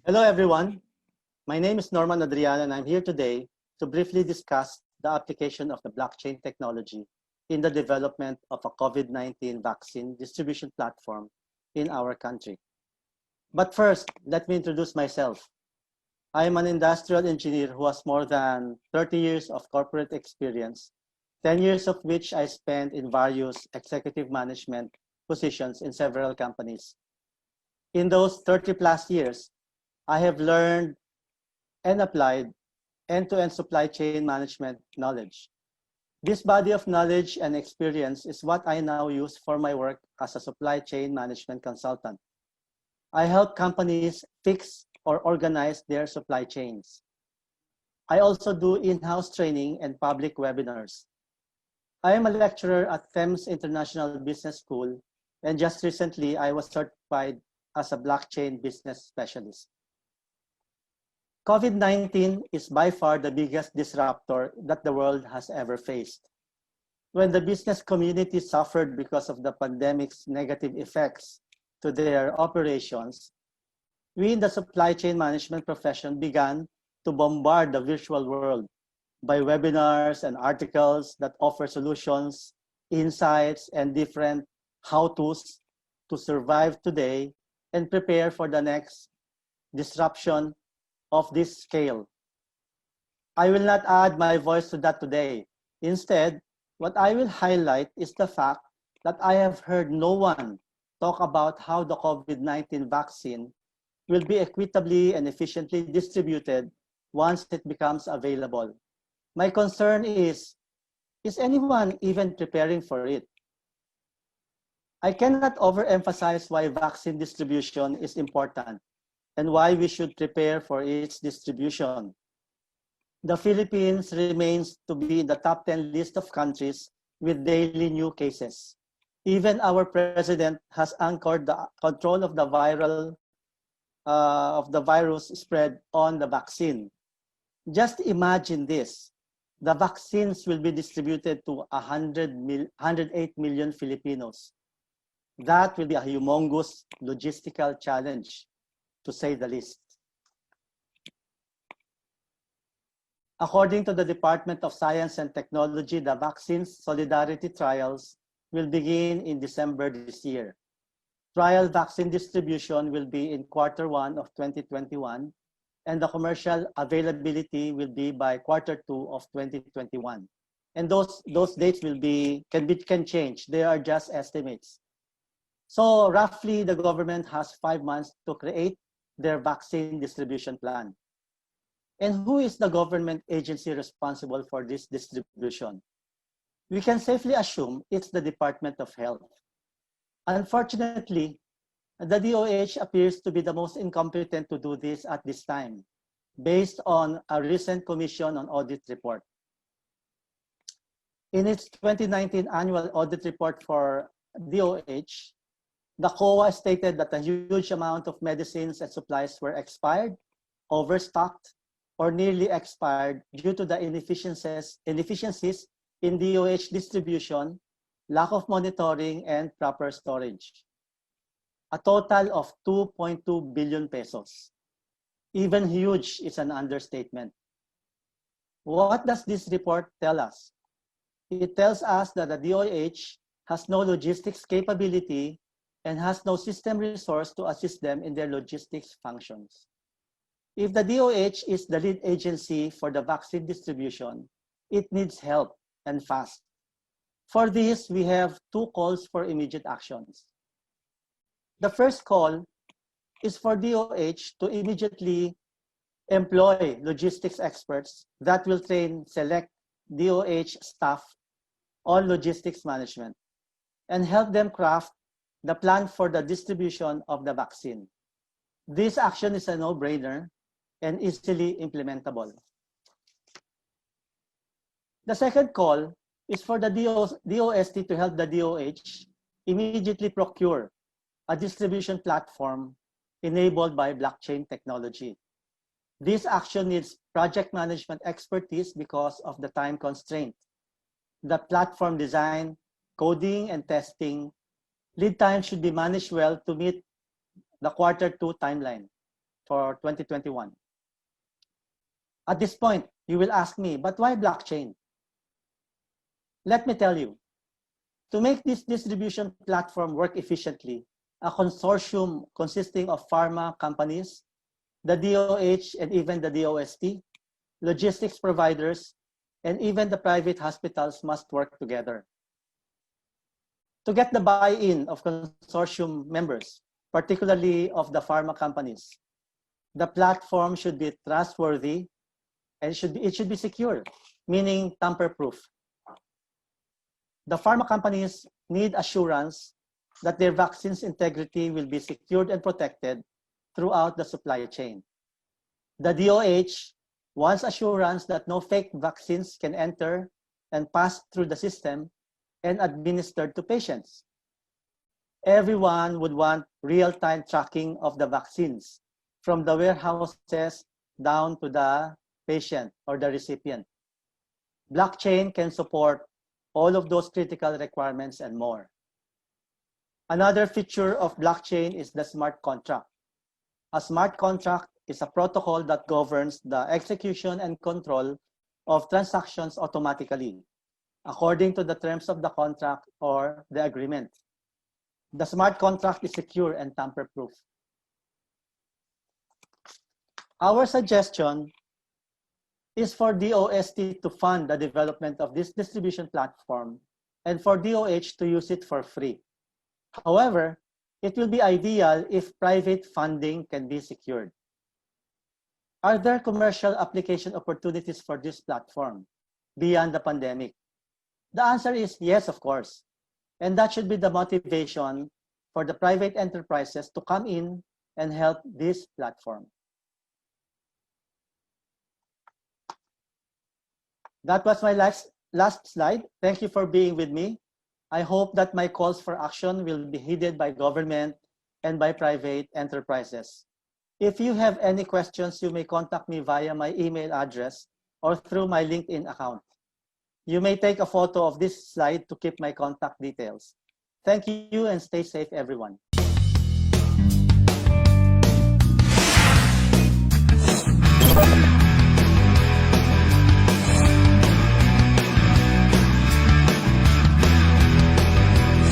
Hello, everyone. My name is Adriano, and I'm here today to briefly discuss the application of the blockchain technology in the development of a COVID-19 vaccine distribution platform in our country. But first, let me introduce myself. I am an industrial engineer who has more than 30 years of corporate experience, 10 years of which I spent in various executive management positions in several companies. In those 30 plus years, I have learned and applied end-to-end supply chain management knowledge. This body of knowledge and experience is what I now use for my work as a supply chain management consultant. I help companies fix or organize their supply chains. I also do in-house training and public webinars. I am a lecturer at Thames International Business School, and just recently I was certified as a blockchain business specialist. COVID-19 is by far the biggest disruptor that the world has ever faced. When the business community suffered because of the pandemic's negative effects to their operations, we in the supply chain management profession began to bombard the virtual world by webinars and articles that offer solutions, insights, and different how-tos to survive today and prepare for the next disruption of this scale. I will not add my voice to that today. Instead, what I will highlight is the fact that I have heard no one talk about how the COVID-19 vaccine will be equitably and efficiently distributed once it becomes available. My concern is anyone even preparing for it? I cannot overemphasize why vaccine distribution is important and why we should prepare for its distribution. The Philippines remains to be in the top 10 list of countries with daily new cases. Even our president has anchored the control of the virus spread on the vaccine. Just imagine this. The vaccines will be distributed to 108 million Filipinos. That will be a humongous logistical challenge, to say the least. According to the Department of Science and Technology, the vaccine's solidarity trials will begin in December this year. Trial vaccine distribution will be in Q1 of 2021, and the commercial availability will be by Q2 of 2021. And those dates can change. They are just estimates. So roughly, the government has 5 months to create their vaccine distribution plan. And who is the government agency responsible for this distribution? We can safely assume it's the Department of Health. Unfortunately, the DOH appears to be the most incompetent to do this at this time, based on a recent Commission on Audit report. In its 2019 annual audit report for DOH, the COA stated that a huge amount of medicines and supplies were expired, overstocked, or nearly expired due to the inefficiencies in DOH distribution, lack of monitoring, and proper storage. A total of 2.2 billion pesos. Even huge is an understatement. What does this report tell us? It tells us that the DOH has no logistics capability and has no system resource to assist them in their logistics functions. If the DOH is the lead agency for the vaccine distribution, it needs help and fast. For this, we have 2 calls for immediate actions. The first call is for DOH to immediately employ logistics experts that will train select DOH staff on logistics management and help them craft the plan for the distribution of the vaccine. This action is a no-brainer and easily implementable. The second call is for the DOST to help the DOH immediately procure a distribution platform enabled by blockchain technology. This action needs project management expertise because of the time constraint. The platform design, coding, and testing lead time should be managed well to meet the Q2 timeline. for 2021. At this point, you will ask me, but why blockchain? Let me tell you, to make this distribution platform work efficiently, a consortium consisting of pharma companies, the DOH and even the DOST, logistics providers, and even the private hospitals must work together. To get the buy-in of consortium members, particularly of the pharma companies, the platform should be trustworthy and it should be secure, meaning tamper-proof. The pharma companies need assurance that their vaccine's integrity will be secured and protected throughout the supply chain. The DOH wants assurance that no fake vaccines can enter and pass through the system and administered to patients. Everyone would want real-time tracking of the vaccines from the warehouses down to the patient or the recipient. Blockchain can support all of those critical requirements and more. Another feature of blockchain is the smart contract. A smart contract is a protocol that governs the execution and control of transactions automatically, according to the terms of the contract or the agreement. The smart contract is secure and tamper-proof. Our suggestion is for DOST to fund the development of this distribution platform and for DOH to use it for free. However, it will be ideal if private funding can be secured. Are there commercial application opportunities for this platform beyond the pandemic? The answer is yes, of course. And that should be the motivation for the private enterprises to come in and help this platform. That was my last slide. Thank you for being with me. I hope that my calls for action will be heeded by government and by private enterprises. If you have any questions, you may contact me via my email address or through my LinkedIn account. You may take a photo of this slide to keep my contact details. Thank you and stay safe, everyone.